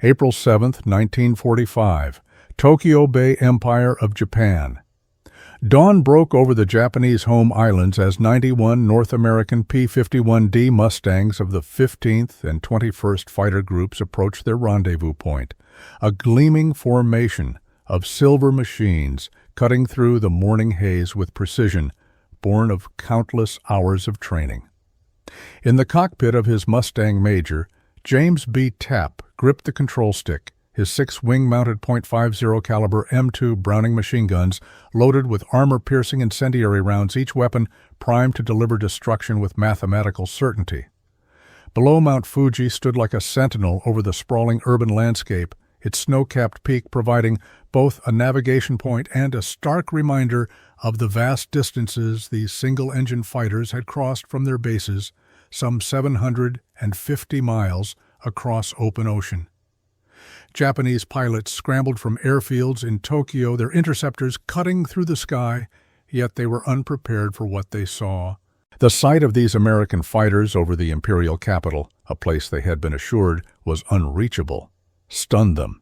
April 7, 1945, Tokyo Bay Empire of Japan. Dawn broke over the Japanese home islands as 91 North American P-51D Mustangs of the 15th and 21st Fighter Groups approached their rendezvous point, a gleaming formation of silver machines cutting through the morning haze with precision, born of countless hours of training. In the cockpit of his Mustang Major, James B. Tapp gripped the control stick, his 6 wing-mounted .50 caliber M2 Browning machine guns loaded with armor-piercing incendiary rounds, each weapon primed to deliver destruction with mathematical certainty. Below Mount Fuji stood like a sentinel over the sprawling urban landscape, its snow-capped peak providing both a navigation point and a stark reminder of the vast distances these single-engine fighters had crossed from their bases, some 750 miles across open ocean. Japanese pilots scrambled from airfields in Tokyo, their interceptors cutting through the sky, yet they were unprepared for what they saw. The sight of these American fighters over the imperial capital, a place they had been assured was unreachable, stunned them.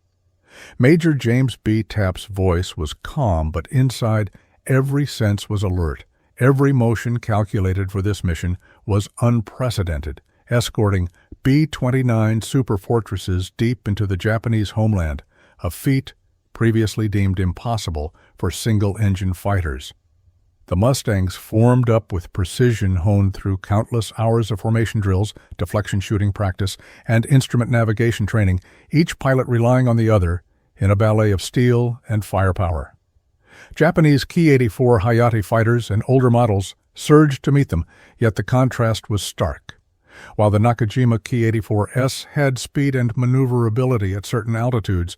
Major James B. Tapp's voice was calm, but inside, every sense was alert. Every motion calculated for this mission was unprecedented, escorting B-29 superfortresses deep into the Japanese homeland, a feat previously deemed impossible for single-engine fighters. The Mustangs formed up with precision honed through countless hours of formation drills, deflection shooting practice, and instrument navigation training, each pilot relying on the other in a ballet of steel and firepower. Japanese Ki-84 Hayate fighters and older models surged to meet them, yet the contrast was stark. While the Nakajima Ki-84S had speed and maneuverability at certain altitudes,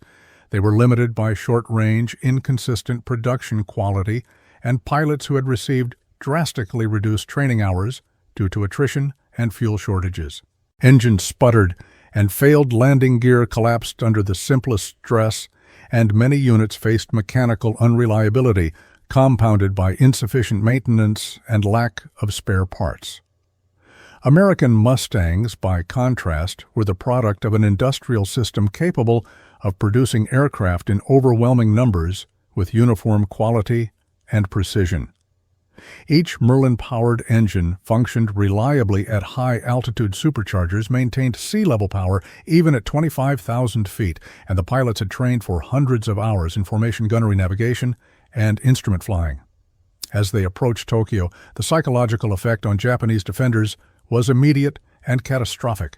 they were limited by short-range, inconsistent production quality and pilots who had received drastically reduced training hours due to attrition and fuel shortages. Engines sputtered, and failed landing gear collapsed under the simplest stress, and many units faced mechanical unreliability, compounded by insufficient maintenance and lack of spare parts. American Mustangs, by contrast, were the product of an industrial system capable of producing aircraft in overwhelming numbers with uniform quality and precision. Each Merlin-powered engine functioned reliably at high-altitude superchargers, maintained sea-level power even at 25,000 feet, and the pilots had trained for hundreds of hours in formation gunnery navigation and instrument flying. As they approached Tokyo, the psychological effect on Japanese defenders was immediate and catastrophic.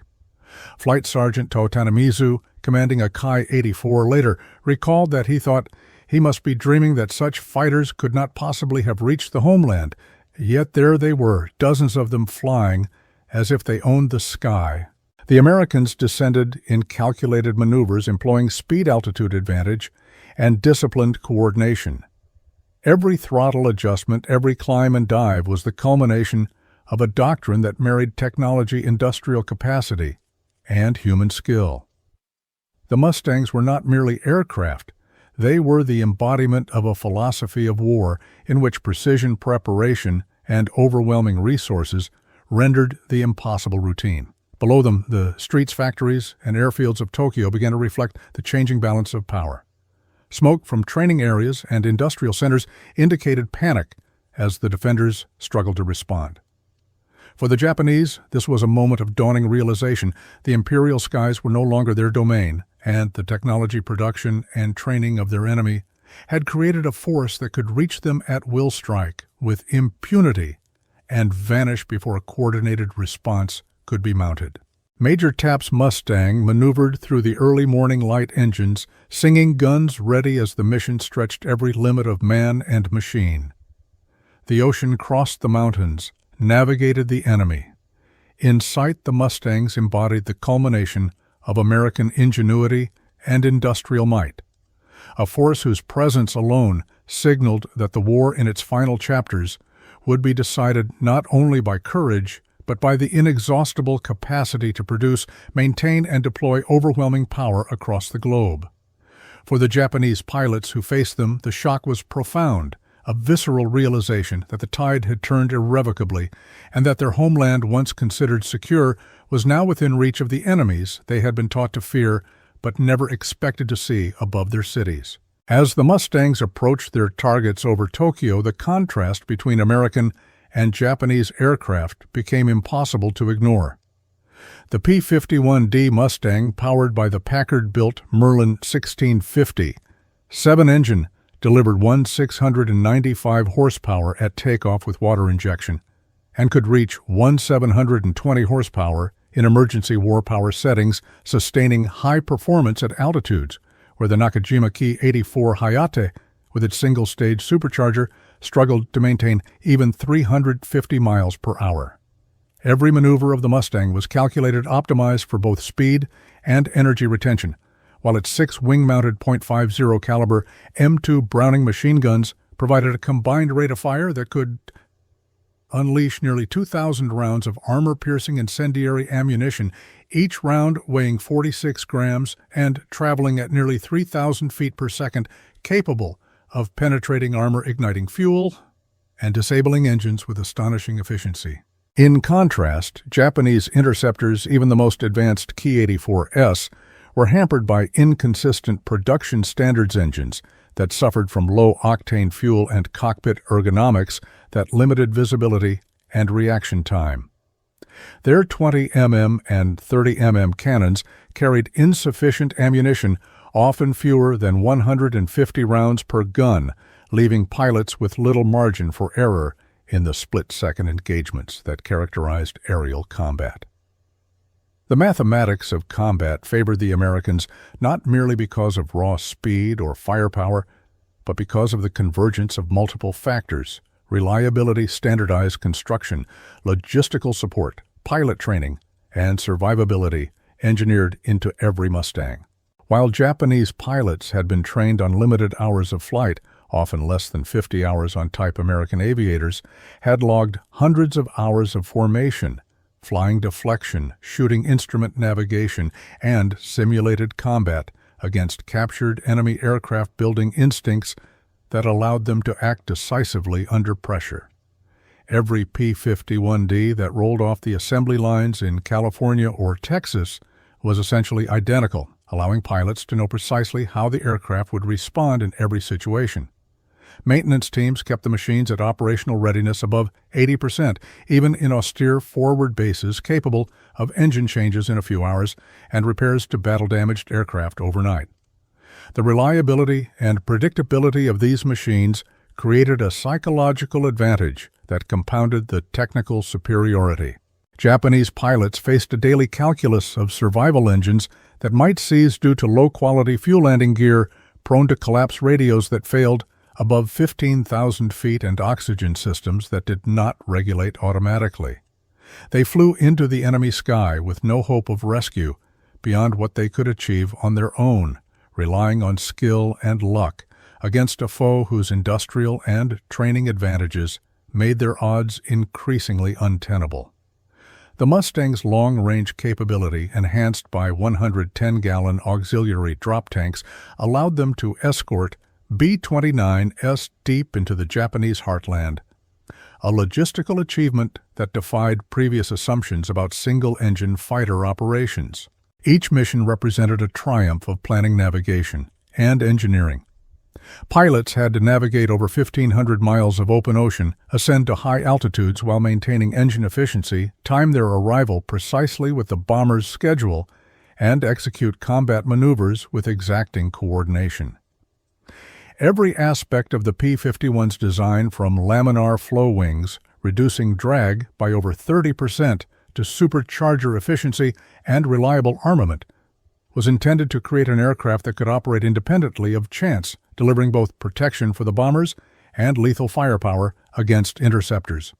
Flight Sergeant To Tanamizu, commanding a Ki-84, later recalled that he thought he must be dreaming that such fighters could not possibly have reached the homeland, yet there they were, dozens of them flying as if they owned the sky. The Americans descended in calculated maneuvers, employing speed-altitude advantage and disciplined coordination. Every throttle adjustment, every climb and dive was the culmination of a doctrine that married technology, industrial capacity, and human skill. The Mustangs were not merely aircraft. They were the embodiment of a philosophy of war in which precision preparation and overwhelming resources rendered the impossible routine. Below them, the streets, factories, and airfields of Tokyo began to reflect the changing balance of power. Smoke from training areas and industrial centers indicated panic as the defenders struggled to respond. For the Japanese, this was a moment of dawning realization. The imperial skies were no longer their domain, and the technology, production, and training of their enemy had created a force that could reach them at will strike with impunity and vanish before a coordinated response could be mounted. Major Tapp's Mustang maneuvered through the early morning light engines, singing guns ready as the mission stretched every limit of man and machine. The ocean crossed the mountains, navigated the enemy. In sight, the Mustangs embodied the culmination of American ingenuity and industrial might, a force whose presence alone signaled that the war in its final chapters would be decided not only by courage, but by the inexhaustible capacity to produce, maintain, and deploy overwhelming power across the globe. For the Japanese pilots who faced them, the shock was profound, a visceral realization that the tide had turned irrevocably, and that their homeland, once considered secure, was now within reach of the enemies they had been taught to fear but never expected to see above their cities. As the Mustangs approached their targets over Tokyo, the contrast between American and Japanese aircraft became impossible to ignore. The P-51D Mustang, powered by the Packard-built Merlin 1650, 7-engine, delivered 695 horsepower at takeoff with water injection, and could reach 720 horsepower in emergency war-power settings, sustaining high performance at altitudes where the Nakajima Ki-84 Hayate, with its single-stage supercharger, struggled to maintain even 350 miles per hour. Every maneuver of the Mustang was calculated optimized for both speed and energy retention, while its 6 wing-mounted .50 caliber M2 Browning machine guns provided a combined rate of fire that could unleash nearly 2,000 rounds of armor-piercing incendiary ammunition, each round weighing 46 grams and traveling at nearly 3,000 feet per second, capable of penetrating armor, igniting fuel, and disabling engines with astonishing efficiency. In contrast, Japanese interceptors, even the most advanced Ki-84S, were hampered by inconsistent production standards engines that suffered from low-octane fuel and cockpit ergonomics that limited visibility and reaction time. Their 20mm and 30mm cannons carried insufficient ammunition, often fewer than 150 rounds per gun, leaving pilots with little margin for error in the split-second engagements that characterized aerial combat. The mathematics of combat favored the Americans not merely because of raw speed or firepower, but because of the convergence of multiple factors: reliability, standardized construction, logistical support, pilot training, and survivability engineered into every Mustang. While Japanese pilots had been trained on limited hours of flight, often less than 50 hours on type American aviators, had logged hundreds of hours of formation, flying deflection, shooting instrument navigation, and simulated combat against captured enemy aircraft, building instincts that allowed them to act decisively under pressure. Every P-51D that rolled off the assembly lines in California or Texas was essentially identical, allowing pilots to know precisely how the aircraft would respond in every situation. Maintenance teams kept the machines at operational readiness above 80%, even in austere forward bases capable of engine changes in a few hours and repairs to battle-damaged aircraft overnight. The reliability and predictability of these machines created a psychological advantage that compounded the technical superiority. Japanese pilots faced a daily calculus of survival engines that might seize due to low-quality fuel landing gear, prone to collapse radios that failed above 15,000 feet, and oxygen systems that did not regulate automatically. They flew into the enemy sky with no hope of rescue beyond what they could achieve on their own, relying on skill and luck against a foe whose industrial and training advantages made their odds increasingly untenable. The Mustang's long-range capability, enhanced by 110-gallon auxiliary drop tanks, allowed them to escort B-29s deep into the Japanese heartland, a logistical achievement that defied previous assumptions about single-engine fighter operations. Each mission represented a triumph of planning, navigation, and engineering. Pilots had to navigate over 1,500 miles of open ocean, ascend to high altitudes while maintaining engine efficiency, time their arrival precisely with the bomber's schedule, and execute combat maneuvers with exacting coordination. Every aspect of the P-51's design, from laminar flow wings, reducing drag by over 30%, to supercharger efficiency and reliable armament, was intended to create an aircraft that could operate independently of chance, delivering both protection for the bombers and lethal firepower against interceptors.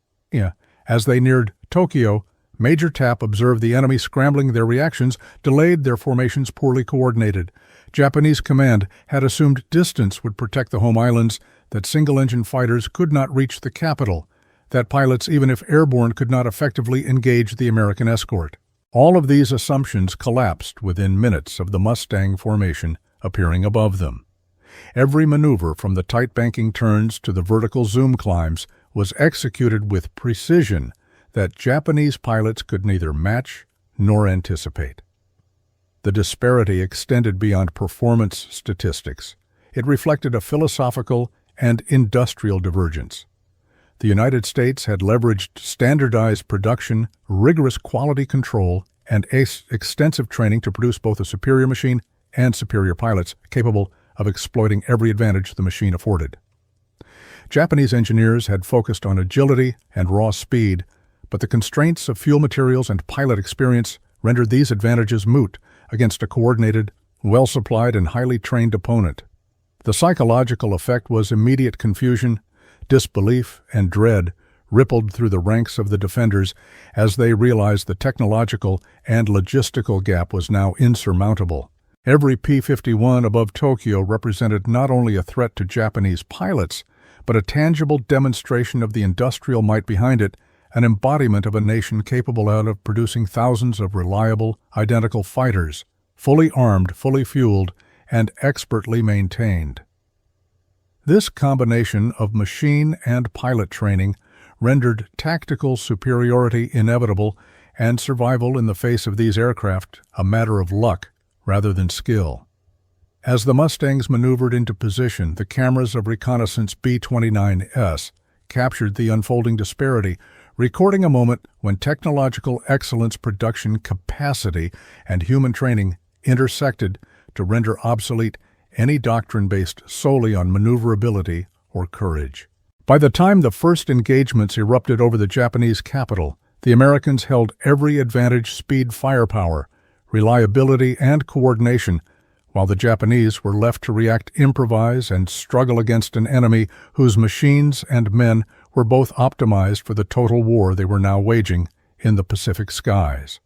As they neared Tokyo, Major Tapp observed the enemy scrambling. Their reactions delayed, their formations poorly coordinated. Japanese command had assumed distance would protect the home islands, that single-engine fighters could not reach the capital, that pilots, even if airborne, could not effectively engage the American escort. All of these assumptions collapsed within minutes of the Mustang formation appearing above them. Every maneuver, from the tight banking turns to the vertical zoom climbs, was executed with precision that Japanese pilots could neither match nor anticipate. The disparity extended beyond performance statistics. It reflected a philosophical and industrial divergence. The United States had leveraged standardized production, rigorous quality control, and extensive training to produce both a superior machine and superior pilots capable of exploiting every advantage the machine afforded. Japanese engineers had focused on agility and raw speed, but the constraints of fuel materials and pilot experience rendered these advantages moot against a coordinated, well-supplied, and highly trained opponent. The psychological effect was immediate confusion, disbelief, and dread rippled through the ranks of the defenders as they realized the technological and logistical gap was now insurmountable. Every P-51 above Tokyo represented not only a threat to Japanese pilots, but a tangible demonstration of the industrial might behind it, an embodiment of a nation capable of producing thousands of reliable, identical fighters, fully armed, fully fueled, and expertly maintained. This combination of machine and pilot training rendered tactical superiority inevitable and survival in the face of these aircraft a matter of luck rather than skill. As the Mustangs maneuvered into position, the cameras of reconnaissance B-29S captured the unfolding disparity, recording a moment when technological excellence, production capacity, and human training intersected to render obsolete any doctrine based solely on maneuverability or courage. By the time the first engagements erupted over the Japanese capital, the Americans held every advantage: speed, firepower, reliability, and coordination, while the Japanese were left to react, improvise, and struggle against an enemy whose machines and men were both optimized for the total war they were now waging in the Pacific skies.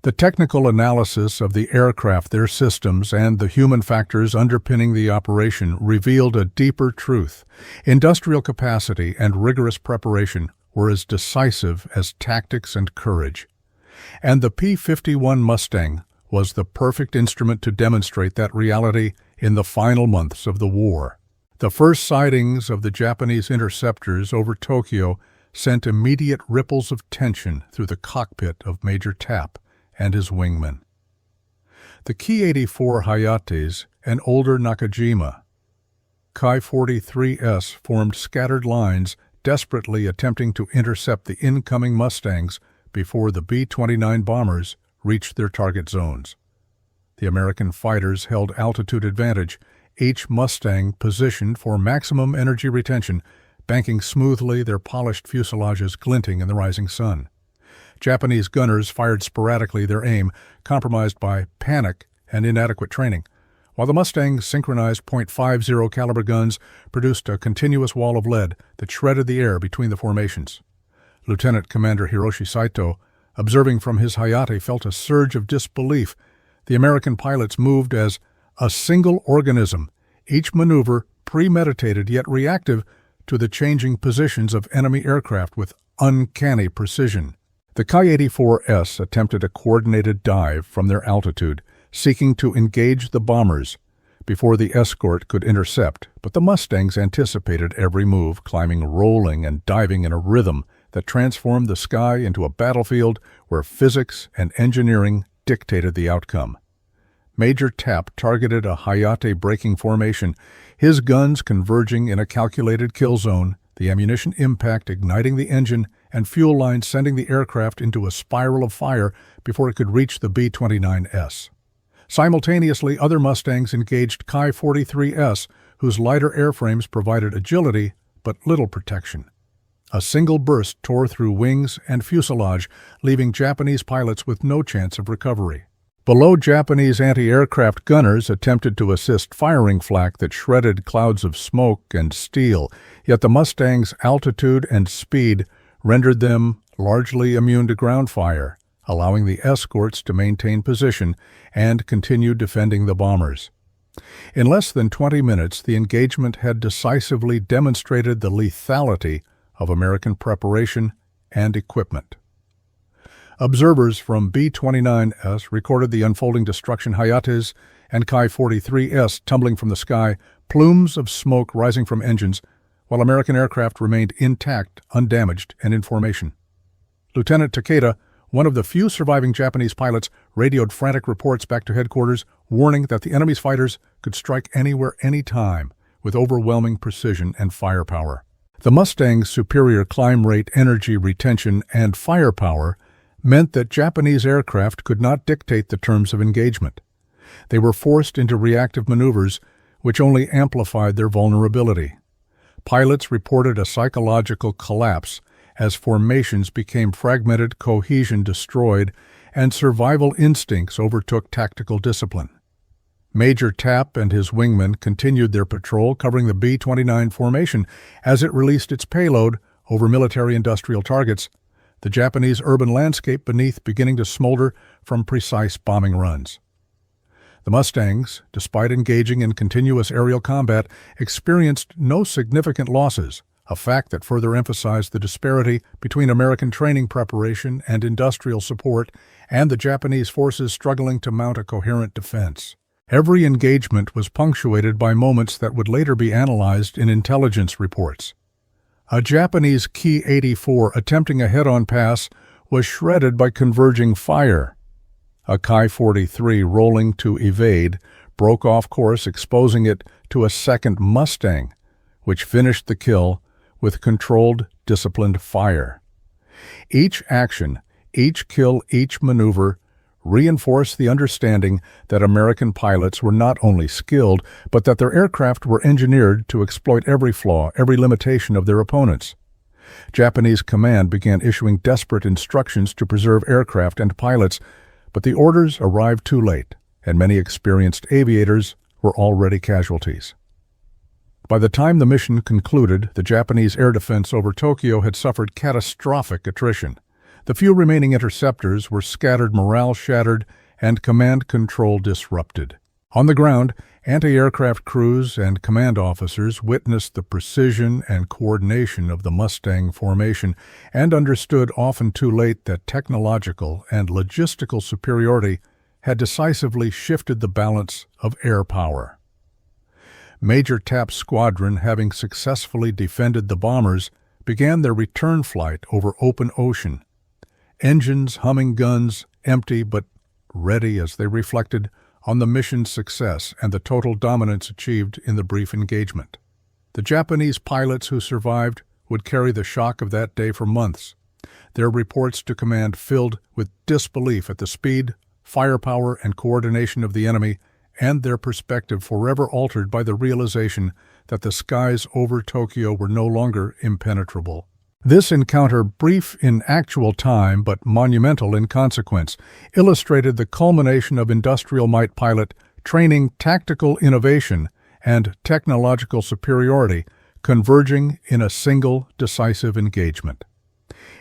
The technical analysis of the aircraft, their systems, and the human factors underpinning the operation revealed a deeper truth. Industrial capacity and rigorous preparation were as decisive as tactics and courage. And the P-51 Mustang was the perfect instrument to demonstrate that reality in the final months of the war. The first sightings of the Japanese interceptors over Tokyo sent immediate ripples of tension through the cockpit of Major Tapp and his wingmen. The Ki-84 Hayates and older Nakajima Ki-43s formed scattered lines, desperately attempting to intercept the incoming Mustangs before the B-29 bombers reached their target zones. The American fighters held altitude advantage, each Mustang positioned for maximum energy retention, banking smoothly, their polished fuselages glinting in the rising sun. Japanese gunners fired sporadically, their aim compromised by panic and inadequate training, while the Mustang's synchronized .50 caliber guns produced a continuous wall of lead that shredded the air between the formations. Lieutenant Commander Hiroshi Saito, observing from his Hayate, felt a surge of disbelief. The American pilots moved as a single organism, each maneuver premeditated yet reactive to the changing positions of enemy aircraft with uncanny precision. The Ki-84s attempted a coordinated dive from their altitude, seeking to engage the bombers before the escort could intercept, but the Mustangs anticipated every move, climbing, rolling, and diving in a rhythm that transformed the sky into a battlefield where physics and engineering dictated the outcome. Major Tapp targeted a Hayate braking formation, his guns converging in a calculated kill zone, the ammunition impact igniting the engine and fuel lines sending the aircraft into a spiral of fire before it could reach the B-29S. Simultaneously, other Mustangs engaged Ki-43s, whose lighter airframes provided agility but little protection. A single burst tore through wings and fuselage, leaving Japanese pilots with no chance of recovery. Below, Japanese anti-aircraft gunners attempted to assist firing flak that shredded clouds of smoke and steel, yet the Mustang's altitude and speed rendered them largely immune to ground fire, allowing the escorts to maintain position and continue defending the bombers. In less than 20 minutes, the engagement had decisively demonstrated the lethality of American preparation and equipment. Observers from B-29s recorded the unfolding destruction, Hayates and Ki-43s tumbling from the sky, plumes of smoke rising from engines, while American aircraft remained intact, undamaged, and in formation. Lieutenant Takeda, One of the few surviving Japanese pilots radioed frantic reports back to headquarters, warning that the enemy's fighters could strike anywhere, anytime, with overwhelming precision and firepower. The Mustang's superior climb rate, energy retention, and firepower meant that Japanese aircraft could not dictate the terms of engagement. They were forced into reactive maneuvers, which only amplified their vulnerability. Pilots reported a psychological collapse as formations became fragmented, cohesion destroyed, and survival instincts overtook tactical discipline. Major Tapp and his wingmen continued their patrol, covering the B-29 formation as it released its payload over military-industrial targets, the Japanese urban landscape beneath beginning to smolder from precise bombing runs. The Mustangs, despite engaging in continuous aerial combat, experienced no significant losses, a fact that further emphasized the disparity between American training preparation and industrial support and the Japanese forces struggling to mount a coherent defense. Every engagement was punctuated by moments that would later be analyzed in intelligence reports. A Japanese Ki-84 attempting a head-on pass was shredded by converging fire. A Ki-43 rolling to evade broke off course, exposing it to a second Mustang, which finished the kill with controlled, disciplined fire. Each action, each kill, each maneuver reinforced the understanding that American pilots were not only skilled, but that their aircraft were engineered to exploit every flaw, every limitation of their opponents. Japanese command began issuing desperate instructions to preserve aircraft and pilots, but the orders arrived too late, and many experienced aviators were already casualties. By the time the mission concluded, the Japanese air defense over Tokyo had suffered catastrophic attrition. The few remaining interceptors were scattered, morale shattered, and command control disrupted. On the ground, anti-aircraft crews and command officers witnessed the precision and coordination of the Mustang formation and understood often too late that technological and logistical superiority had decisively shifted the balance of air power. Major Tapp's squadron, having successfully defended the bombers, began their return flight over open ocean. Engines humming, guns empty but ready as they reflected on the mission's success and the total dominance achieved in the brief engagement. The Japanese pilots who survived would carry the shock of that day for months, their reports to command filled with disbelief at the speed, firepower, and coordination of the enemy, and their perspective forever altered by the realization that the skies over Tokyo were no longer impenetrable. This encounter, brief in actual time but monumental in consequence, illustrated the culmination of industrial might pilot training, tactical innovation, and technological superiority converging in a single decisive engagement.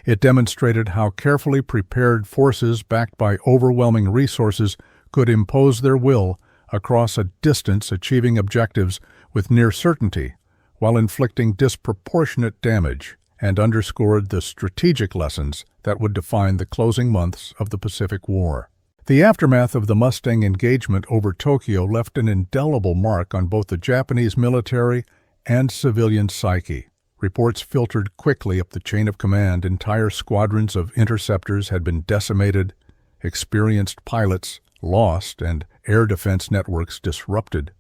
It demonstrated how carefully prepared forces backed by overwhelming resources could impose their will across a distance, achieving objectives with near certainty while inflicting disproportionate damage, and underscored the strategic lessons that would define the closing months of the Pacific War. The aftermath of the Mustang engagement over Tokyo left an indelible mark on both the Japanese military and civilian psyche. Reports filtered quickly up the chain of command. Entire squadrons of interceptors had been decimated, experienced pilots lost, and air defense networks disrupted.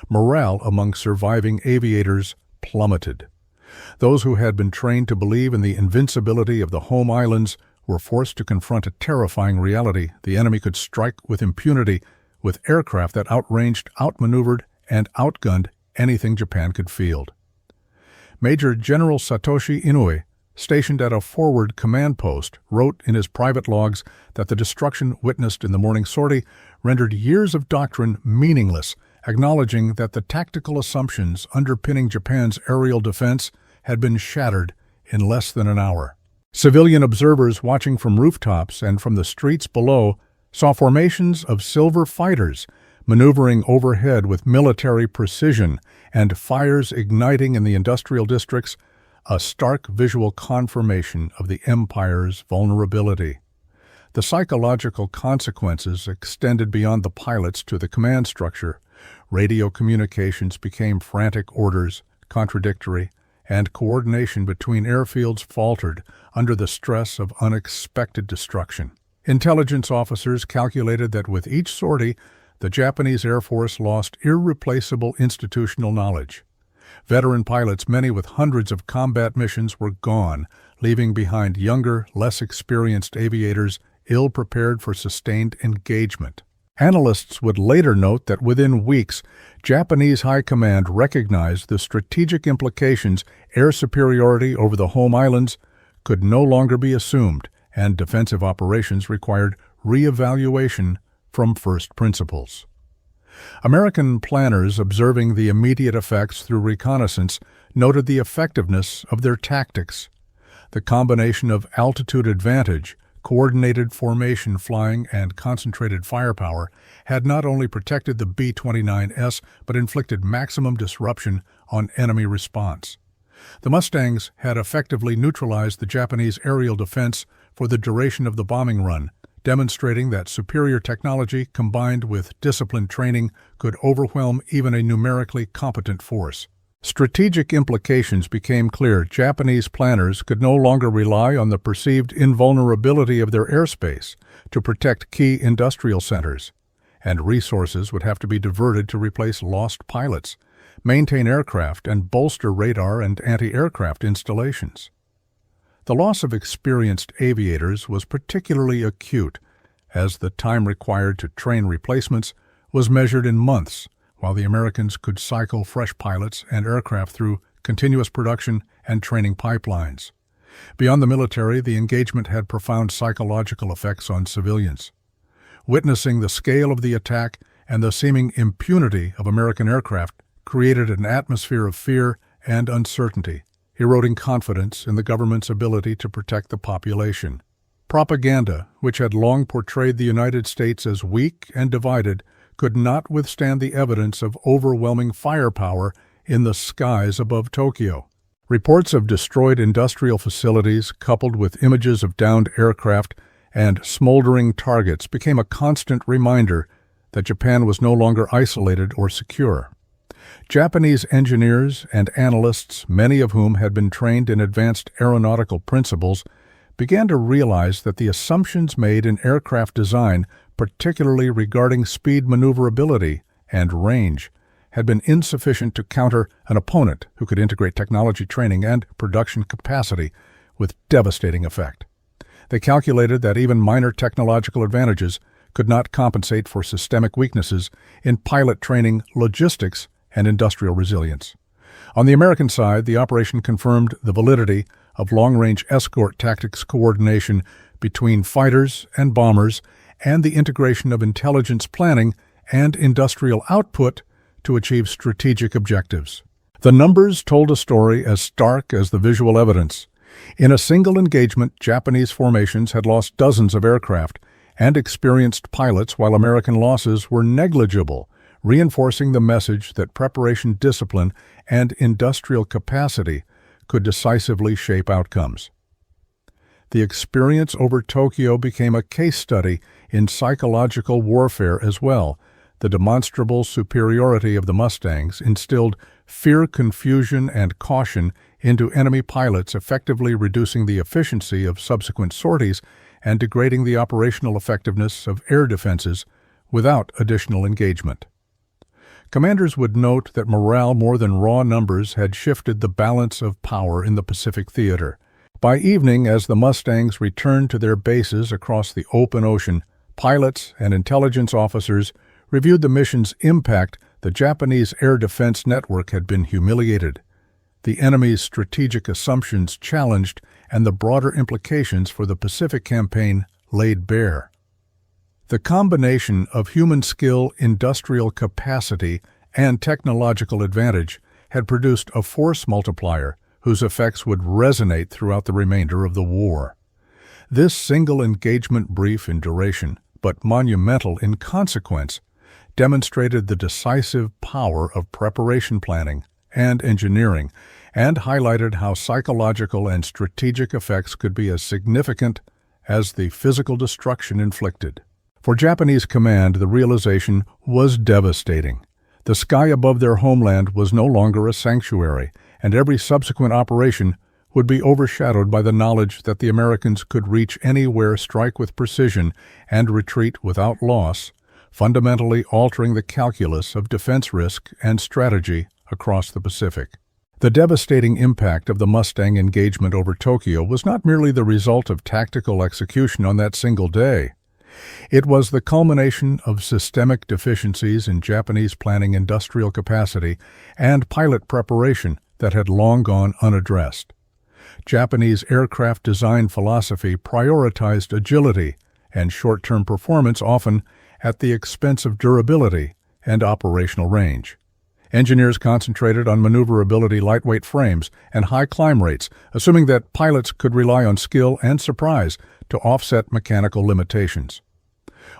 Morale among surviving aviators plummeted. Those who had been trained to believe in the invincibility of the home islands were forced to confront a terrifying reality. The enemy could strike with impunity with aircraft that outranged, outmaneuvered, and outgunned anything Japan could field. Major General Satoshi Inoue, stationed at a forward command post, wrote in his private logs that the destruction witnessed in the morning sortie rendered years of doctrine meaningless, acknowledging that the tactical assumptions underpinning Japan's aerial defense had been shattered in less than an hour. Civilian observers watching from rooftops and from the streets below saw formations of silver fighters maneuvering overhead with military precision and fires igniting in the industrial districts, a stark visual confirmation of the empire's vulnerability. The psychological consequences extended beyond the pilots to the command structure. Radio communications became frantic orders, contradictory, and coordination between airfields faltered under the stress of unexpected destruction. Intelligence officers calculated that with each sortie, the Japanese Air Force lost irreplaceable institutional knowledge. Veteran pilots, many with hundreds of combat missions, were gone, leaving behind younger, less experienced aviators ill-prepared for sustained engagement. Analysts would later note that within weeks, Japanese high command recognized the strategic implications air superiority over the home islands could no longer be assumed, and defensive operations required re-evaluation from first principles. American planners observing the immediate effects through reconnaissance noted the effectiveness of their tactics. The combination of altitude advantage, coordinated formation flying, and concentrated firepower had not only protected the B-29S but inflicted maximum disruption on enemy response. The Mustangs had effectively neutralized the Japanese aerial defense for the duration of the bombing run, demonstrating that superior technology combined with disciplined training could overwhelm even a numerically competent force. Strategic implications became clear. Japanese planners could no longer rely on the perceived invulnerability of their airspace to protect key industrial centers, and resources would have to be diverted to replace lost pilots, maintain aircraft, and bolster radar and anti-aircraft installations. The loss of experienced aviators was particularly acute, as the time required to train replacements was measured in months, while the Americans could cycle fresh pilots and aircraft through continuous production and training pipelines. Beyond the military, the engagement had profound psychological effects on civilians. Witnessing the scale of the attack and the seeming impunity of American aircraft created an atmosphere of fear and uncertainty, eroding confidence in the government's ability to protect the population. Propaganda, which had long portrayed the United States as weak and divided, could not withstand the evidence of overwhelming firepower in the skies above Tokyo. Reports of destroyed industrial facilities, coupled with images of downed aircraft and smoldering targets, became a constant reminder that Japan was no longer isolated or secure. Japanese engineers and analysts, many of whom had been trained in advanced aeronautical principles, began to realize that the assumptions made in aircraft design, particularly regarding speed maneuverability and range, had been insufficient to counter an opponent who could integrate technology training and production capacity with devastating effect. They calculated that even minor technological advantages could not compensate for systemic weaknesses in pilot training, logistics, and industrial resilience. On the American side, the operation confirmed the validity of long-range escort tactics coordination between fighters and bombers and the integration of intelligence planning and industrial output to achieve strategic objectives. The numbers told a story as stark as the visual evidence. In a single engagement, Japanese formations had lost dozens of aircraft and experienced pilots, while American losses were negligible, reinforcing the message that preparation discipline and industrial capacity could decisively shape outcomes. The experience over Tokyo became a case study in psychological warfare as well. The demonstrable superiority of the Mustangs instilled fear, confusion, and caution into enemy pilots, effectively reducing the efficiency of subsequent sorties and degrading the operational effectiveness of air defenses without additional engagement. Commanders would note that morale more than raw numbers had shifted the balance of power in the Pacific theater. By evening, as the Mustangs returned to their bases across the open ocean, pilots and intelligence officers reviewed the mission's impact. The Japanese air defense network had been humiliated, the enemy's strategic assumptions challenged, and the broader implications for the Pacific campaign laid bare. The combination of human skill, industrial capacity, and technological advantage had produced a force multiplier whose effects would resonate throughout the remainder of the war. This single engagement, brief in duration but monumental in consequence, demonstrated the decisive power of preparation planning and engineering, and highlighted how psychological and strategic effects could be as significant as the physical destruction inflicted. For Japanese command, the realization was devastating. The sky above their homeland was no longer a sanctuary, and every subsequent operation would be overshadowed by the knowledge that the Americans could reach anywhere, strike with precision, and retreat without loss, fundamentally altering the calculus of defense risk and strategy across the Pacific. The devastating impact of the Mustang engagement over Tokyo was not merely the result of tactical execution on that single day. It was the culmination of systemic deficiencies in Japanese planning, industrial capacity, and pilot preparation that had long gone unaddressed. Japanese aircraft design philosophy prioritized agility and short-term performance, often at the expense of durability and operational range. Engineers concentrated on maneuverability, lightweight frames, and high climb rates, assuming that pilots could rely on skill and surprise to offset mechanical limitations.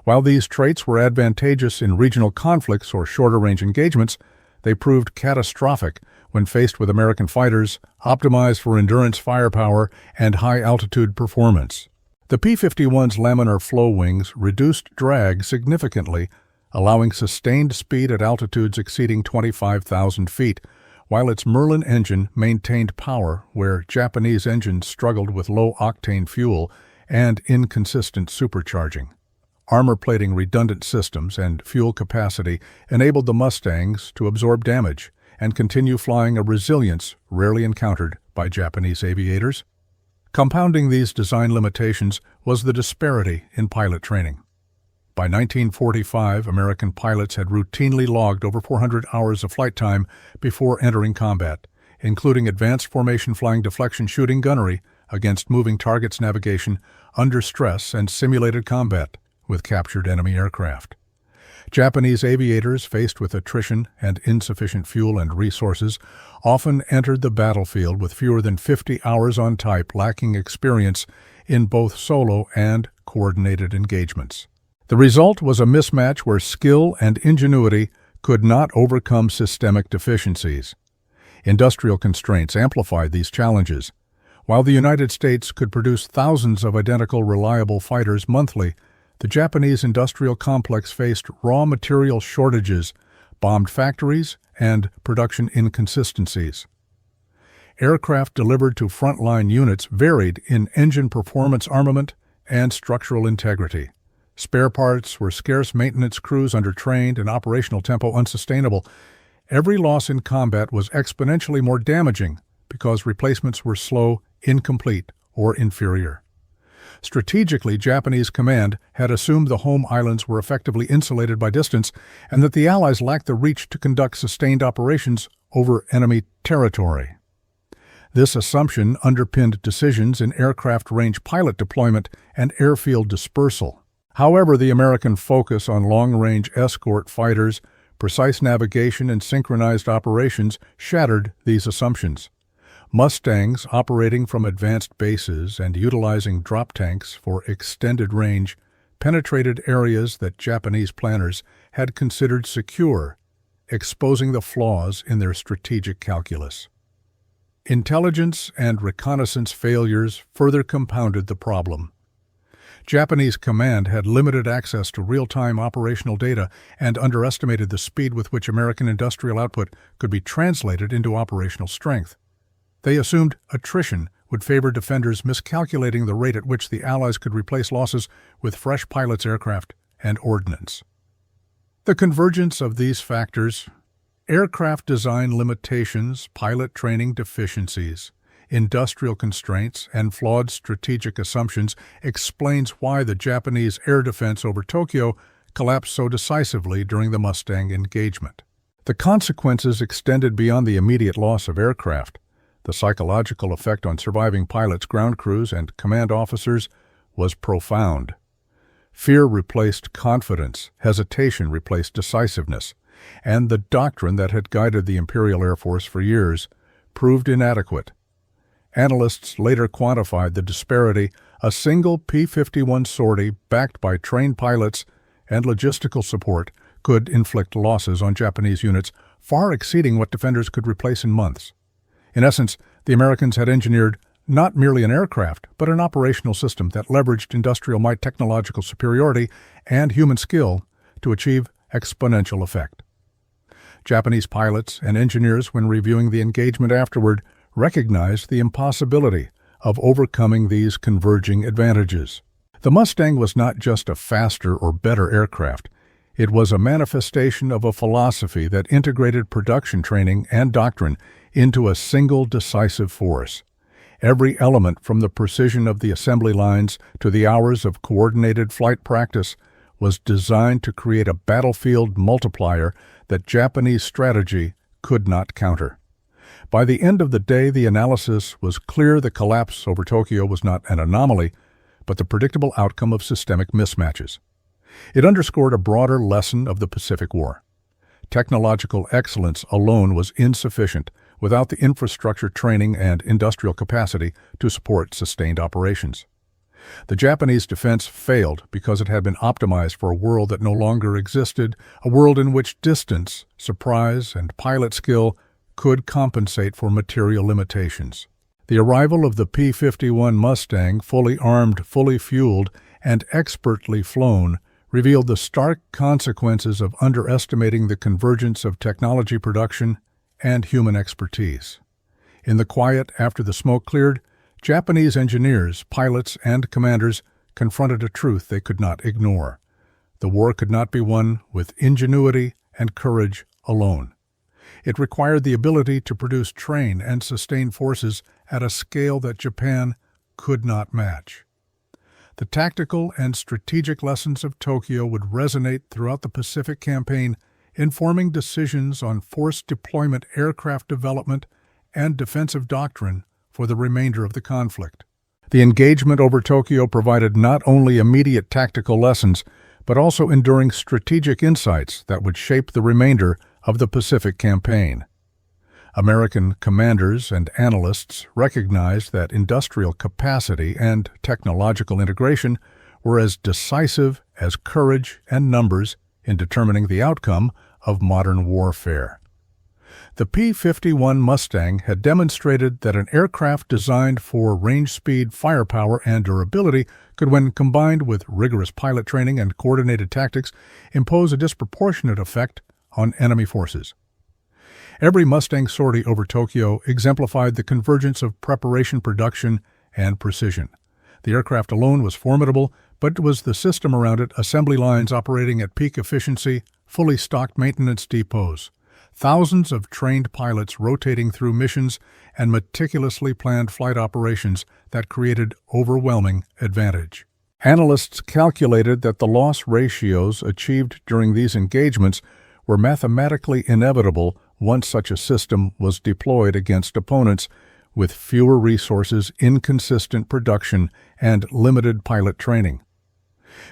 While these traits were advantageous in regional conflicts or shorter-range engagements, they proved catastrophic when faced with American fighters optimized for endurance, firepower, and high-altitude performance. The P-51's laminar flow wings reduced drag significantly, allowing sustained speed at altitudes exceeding 25,000 feet, while its Merlin engine maintained power where Japanese engines struggled with low-octane fuel and inconsistent supercharging. Armor-plating redundant systems and fuel capacity enabled the Mustangs to absorb damage and continue flying, a resilience rarely encountered by Japanese aviators. Compounding these design limitations was the disparity in pilot training. By 1945, American pilots had routinely logged over 400 hours of flight time before entering combat, including advanced formation flying, deflection shooting, gunnery against moving targets, navigation under stress, and simulated combat with captured enemy aircraft. Japanese aviators, faced with attrition and insufficient fuel and resources, often entered the battlefield with fewer than 50 hours on type, lacking experience in both solo and coordinated engagements. The result was a mismatch where skill and ingenuity could not overcome systemic deficiencies. Industrial constraints amplified these challenges. While the United States could produce thousands of identical, reliable fighters monthly, the Japanese industrial complex faced raw material shortages, bombed factories, and production inconsistencies. Aircraft delivered to frontline units varied in engine performance, armament, and structural integrity. Spare parts were scarce, maintenance crews undertrained, and operational tempo unsustainable. Every loss in combat was exponentially more damaging because replacements were slow, incomplete, or inferior. Strategically, Japanese command had assumed the home islands were effectively insulated by distance and that the Allies lacked the reach to conduct sustained operations over enemy territory. This assumption underpinned decisions in aircraft range pilot deployment and airfield dispersal. However, the American focus on long-range escort fighters, precise navigation, and synchronized operations shattered these assumptions. Mustangs operating from advanced bases and utilizing drop tanks for extended range penetrated areas that Japanese planners had considered secure, exposing the flaws in their strategic calculus. Intelligence and reconnaissance failures further compounded the problem. Japanese command had limited access to real-time operational data and underestimated the speed with which American industrial output could be translated into operational strength. They assumed attrition would favor defenders, miscalculating the rate at which the Allies could replace losses with fresh pilots, aircraft, and ordnance. The convergence of these factors, aircraft design limitations, pilot training deficiencies, industrial constraints, and flawed strategic assumptions, explains why the Japanese air defense over Tokyo collapsed so decisively during the Mustang engagement. The consequences extended beyond the immediate loss of aircraft. The psychological effect on surviving pilots, ground crews, and command officers was profound. Fear replaced confidence, hesitation replaced decisiveness, and the doctrine that had guided the Imperial Air Force for years proved inadequate. Analysts later quantified the disparity. A single P-51 sortie backed by trained pilots and logistical support could inflict losses on Japanese units far exceeding what defenders could replace in months. In essence, the Americans had engineered not merely an aircraft, but an operational system that leveraged industrial might, technological superiority, and human skill to achieve exponential effect. Japanese pilots and engineers, when reviewing the engagement afterward, recognized the impossibility of overcoming these converging advantages. The Mustang was not just a faster or better aircraft. It was a manifestation of a philosophy that integrated production training and doctrine into a single decisive force. Every element, from the precision of the assembly lines to the hours of coordinated flight practice, was designed to create a battlefield multiplier that Japanese strategy could not counter. By the end of the day, the analysis was clear. The collapse over Tokyo was not an anomaly, but the predictable outcome of systemic mismatches. It underscored a broader lesson of the Pacific War. Technological excellence alone was insufficient without the infrastructure, training, and industrial capacity to support sustained operations. The Japanese defense failed because it had been optimized for a world that no longer existed, a world in which distance, surprise, and pilot skill could compensate for material limitations. The arrival of the P-51 Mustang, fully armed, fully fueled, and expertly flown, revealed the stark consequences of underestimating the convergence of technology production and human expertise. In the quiet after the smoke cleared, Japanese engineers, pilots, and commanders confronted a truth they could not ignore. The war could not be won with ingenuity and courage alone. It required the ability to produce, train, and sustain forces at a scale that Japan could not match. The tactical and strategic lessons of Tokyo would resonate throughout the Pacific Campaign, informing decisions on force deployment, aircraft development, and defensive doctrine for the remainder of the conflict. The engagement over Tokyo provided not only immediate tactical lessons, but also enduring strategic insights that would shape the remainder of the Pacific Campaign. American commanders and analysts recognized that industrial capacity and technological integration were as decisive as courage and numbers in determining the outcome of modern warfare. The P-51 Mustang had demonstrated that an aircraft designed for range speed, firepower, and durability could, when combined with rigorous pilot training and coordinated tactics, impose a disproportionate effect on enemy forces. Every Mustang sortie over Tokyo exemplified the convergence of preparation, production, and precision. The aircraft alone was formidable, but it was the system around it, assembly lines operating at peak efficiency, fully stocked maintenance depots, thousands of trained pilots rotating through missions, and meticulously planned flight operations that created overwhelming advantage. Analysts calculated that the loss ratios achieved during these engagements were mathematically inevitable once such a system was deployed against opponents with fewer resources, inconsistent production, and limited pilot training.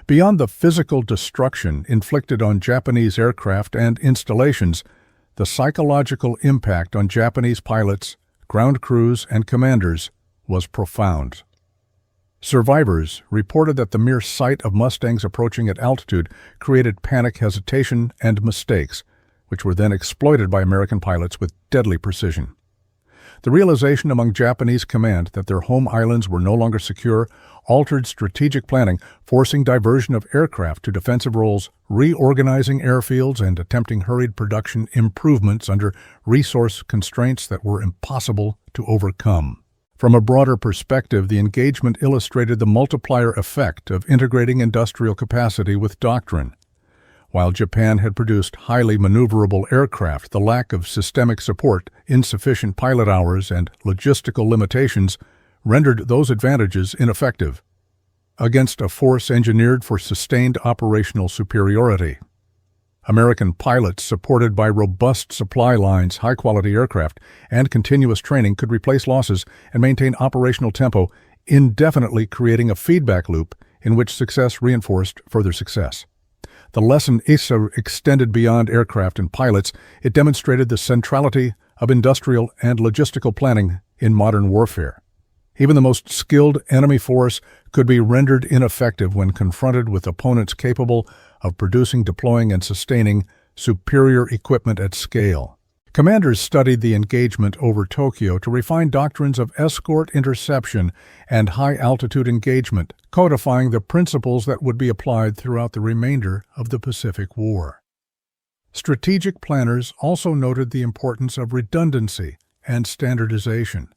Beyond the physical destruction inflicted on Japanese aircraft and installations, the psychological impact on Japanese pilots, ground crews, and commanders was profound. Survivors reported that the mere sight of Mustangs approaching at altitude created panic, hesitation, and mistakes, which were then exploited by American pilots with deadly precision. The realization among Japanese command that their home islands were no longer secure altered strategic planning, forcing diversion of aircraft to defensive roles, reorganizing airfields, and attempting hurried production improvements under resource constraints that were impossible to overcome. From a broader perspective, the engagement illustrated the multiplier effect of integrating industrial capacity with doctrine. While Japan had produced highly maneuverable aircraft, the lack of systemic support, insufficient pilot hours, and logistical limitations rendered those advantages ineffective against a force engineered for sustained operational superiority. American pilots, supported by robust supply lines, high-quality aircraft, and continuous training, could replace losses and maintain operational tempo indefinitely, creating a feedback loop in which success reinforced further success. The lesson extended beyond aircraft and pilots. It demonstrated the centrality of industrial and logistical planning in modern warfare. Even the most skilled enemy force could be rendered ineffective when confronted with opponents capable of producing, deploying, and sustaining superior equipment at scale. Commanders studied the engagement over Tokyo to refine doctrines of escort interception and high-altitude engagement, codifying the principles that would be applied throughout the remainder of the Pacific War. Strategic planners also noted the importance of redundancy and standardization.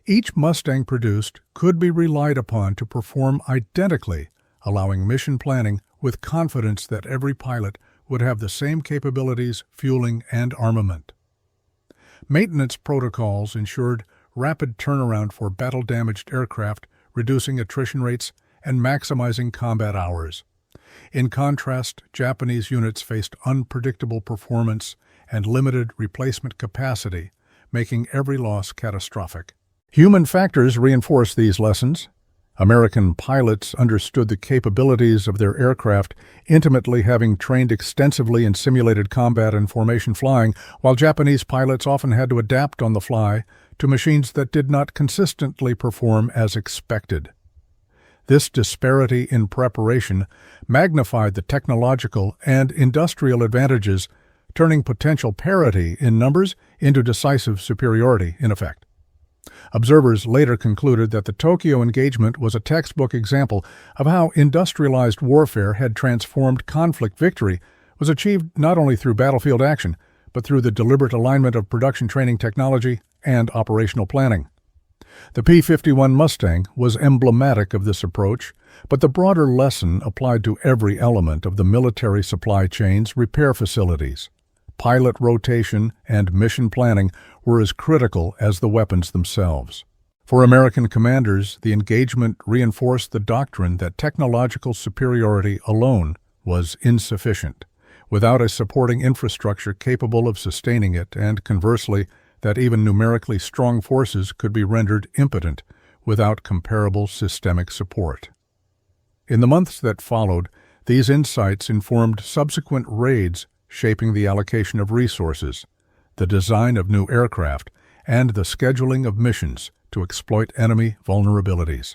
Each Mustang produced could be relied upon to perform identically, allowing mission planning with confidence that every pilot would have the same capabilities, fueling, and armament. Maintenance protocols ensured rapid turnaround for battle-damaged aircraft, reducing attrition rates and maximizing combat hours. In contrast, Japanese units faced unpredictable performance and limited replacement capacity, making every loss catastrophic. Human factors reinforced these lessons. American pilots understood the capabilities of their aircraft intimately, having trained extensively in simulated combat and formation flying, while Japanese pilots often had to adapt on the fly to machines that did not consistently perform as expected. This disparity in preparation magnified the technological and industrial advantages, turning potential parity in numbers into decisive superiority in effect. Observers later concluded that the Tokyo engagement was a textbook example of how industrialized warfare had transformed conflict. Victory was achieved not only through battlefield action, but through the deliberate alignment of production training technology and operational planning. The P-51 Mustang was emblematic of this approach, but the broader lesson applied to every element of the military supply chain's repair facilities. Pilot rotation and mission planning were as critical as the weapons themselves. For American commanders, the engagement reinforced the doctrine that technological superiority alone was insufficient, without a supporting infrastructure capable of sustaining it, and conversely, that even numerically strong forces could be rendered impotent without comparable systemic support. In the months that followed, these insights informed subsequent raids, shaping the allocation of resources, the design of new aircraft, and the scheduling of missions to exploit enemy vulnerabilities.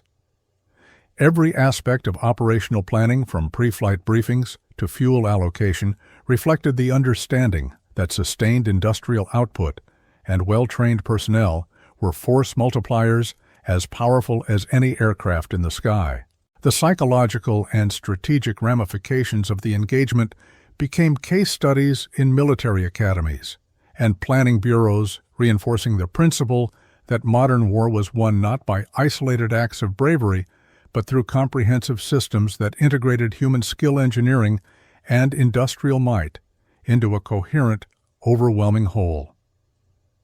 Every aspect of operational planning, from pre-flight briefings to fuel allocation, reflected the understanding that sustained industrial output and well-trained personnel were force multipliers as powerful as any aircraft in the sky. The psychological and strategic ramifications of the engagement became case studies in military academies and planning bureaus, reinforcing the principle that modern war was won not by isolated acts of bravery, but through comprehensive systems that integrated human skill, engineering, and industrial might into a coherent, overwhelming whole.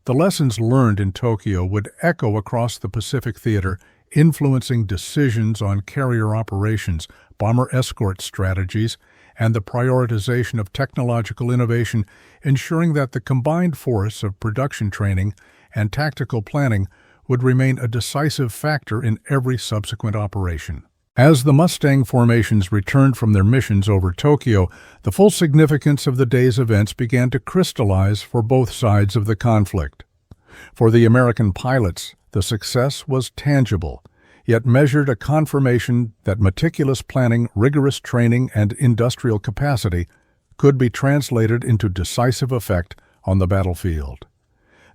The lessons learned in Tokyo would echo across the Pacific theater, influencing decisions on carrier operations, bomber escort strategies, and the prioritization of technological innovation, ensuring that the combined force of production training and tactical planning would remain a decisive factor in every subsequent operation. As the Mustang formations returned from their missions over Tokyo, the full significance of the day's events began to crystallize for both sides of the conflict. For the American pilots, the success was tangible, yet measured a confirmation that meticulous planning, rigorous training, and industrial capacity could be translated into decisive effect on the battlefield.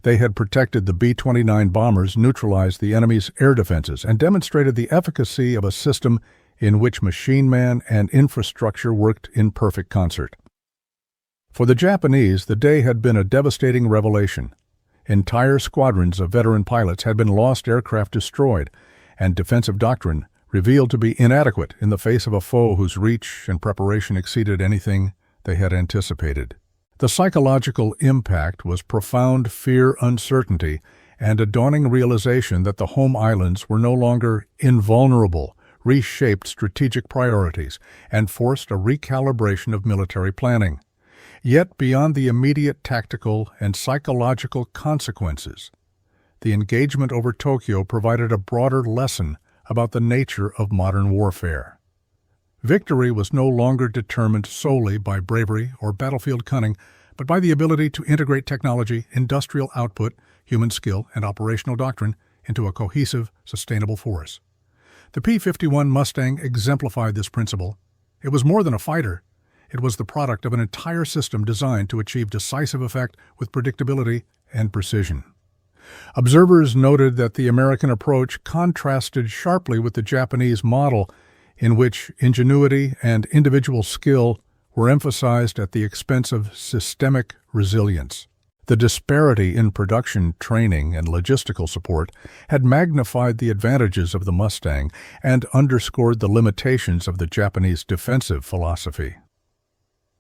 They had protected the B-29 bombers, neutralized the enemy's air defenses, and demonstrated the efficacy of a system in which machine man and infrastructure worked in perfect concert. For the Japanese, the day had been a devastating revelation. Entire squadrons of veteran pilots had been lost, aircraft destroyed, and defensive doctrine revealed to be inadequate in the face of a foe whose reach and preparation exceeded anything they had anticipated. The psychological impact was profound fear, uncertainty, and a dawning realization that the home islands were no longer invulnerable, reshaped strategic priorities, and forced a recalibration of military planning. Yet, beyond the immediate tactical and psychological consequences, the engagement over Tokyo provided a broader lesson about the nature of modern warfare. Victory was no longer determined solely by bravery or battlefield cunning, but by the ability to integrate technology, industrial output, human skill, and operational doctrine into a cohesive, sustainable force. The P-51 Mustang exemplified this principle. It was more than a fighter. It was the product of an entire system designed to achieve decisive effect with predictability and precision. Observers noted that the American approach contrasted sharply with the Japanese model, in which ingenuity and individual skill were emphasized at the expense of systemic resilience. The disparity in production, training, and logistical support had magnified the advantages of the Mustang and underscored the limitations of the Japanese defensive philosophy.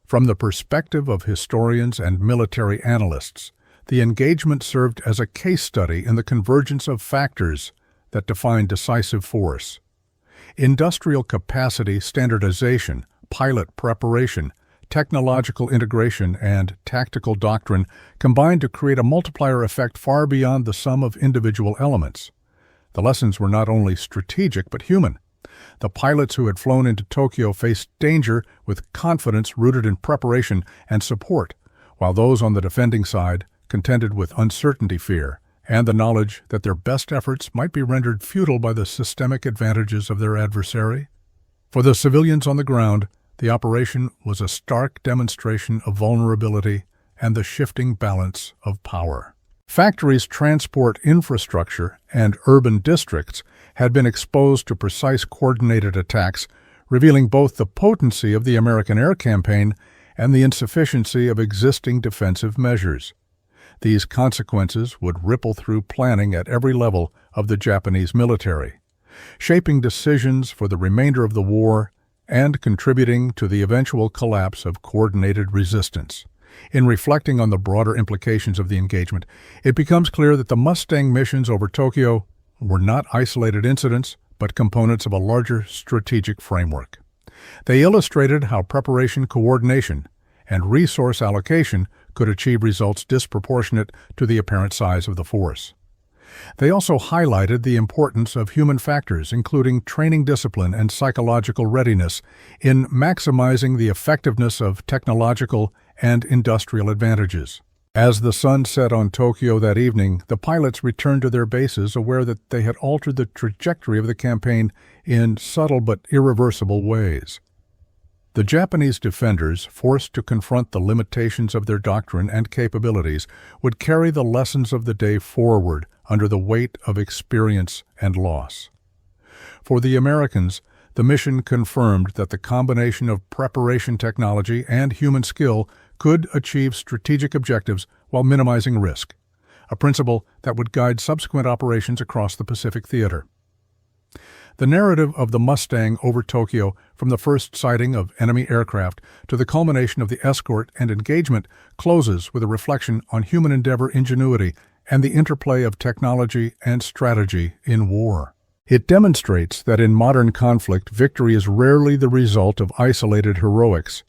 From the perspective of historians and military analysts, the engagement served as a case study in the convergence of factors that define decisive force. Industrial capacity, standardization, pilot preparation, technological integration, and tactical doctrine combined to create a multiplier effect far beyond the sum of individual elements. The lessons were not only strategic but human. The pilots who had flown into Tokyo faced danger with confidence rooted in preparation and support, while those on the defending side contended with uncertainty, fear, and the knowledge that their best efforts might be rendered futile by the systemic advantages of their adversary. For the civilians on the ground, the operation was a stark demonstration of vulnerability and the shifting balance of power. Factories, transport infrastructure, and urban districts had been exposed to precise coordinated attacks, revealing both the potency of the American air campaign and the insufficiency of existing defensive measures. These consequences would ripple through planning at every level of the Japanese military, shaping decisions for the remainder of the war and contributing to the eventual collapse of coordinated resistance. In reflecting on the broader implications of the engagement, it becomes clear that the Mustang missions over Tokyo were not isolated incidents, but components of a larger strategic framework. They illustrated how preparation, coordination, and resource allocation could achieve results disproportionate to the apparent size of the force. They also highlighted the importance of human factors, including training discipline and psychological readiness, in maximizing the effectiveness of technological and industrial advantages. As the sun set on Tokyo that evening, the pilots returned to their bases, aware that they had altered the trajectory of the campaign in subtle but irreversible ways. The Japanese defenders, forced to confront the limitations of their doctrine and capabilities, would carry the lessons of the day forward under the weight of experience and loss. For the Americans, the mission confirmed that the combination of preparation technology and human skill could achieve strategic objectives while minimizing risk, a principle that would guide subsequent operations across the Pacific theater. The narrative of the Mustang over Tokyo, from the first sighting of enemy aircraft to the culmination of the escort and engagement, closes with a reflection on human endeavor, ingenuity, and the interplay of technology and strategy in war. It demonstrates that in modern conflict, victory is rarely the result of isolated heroics.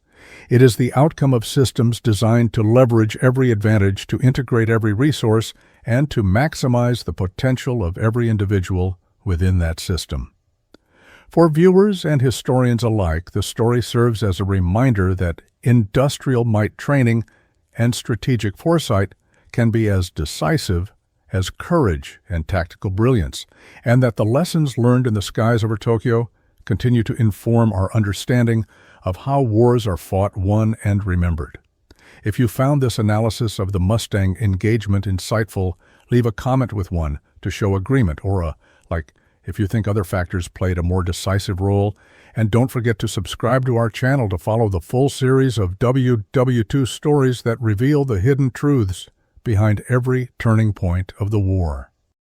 It is the outcome of systems designed to leverage every advantage, to integrate every resource, and to maximize the potential of every individual within that system. For viewers and historians alike, the story serves as a reminder that industrial might training and strategic foresight can be as decisive as courage and tactical brilliance, and that the lessons learned in the skies over Tokyo continue to inform our understanding of how wars are fought, won, and remembered. If you found this analysis of the Mustang engagement insightful, leave a comment with one to show agreement, or a like if you think other factors played a more decisive role, and don't forget to subscribe to our channel to follow the full series of WW2 stories that reveal the hidden truths behind every turning point of the war.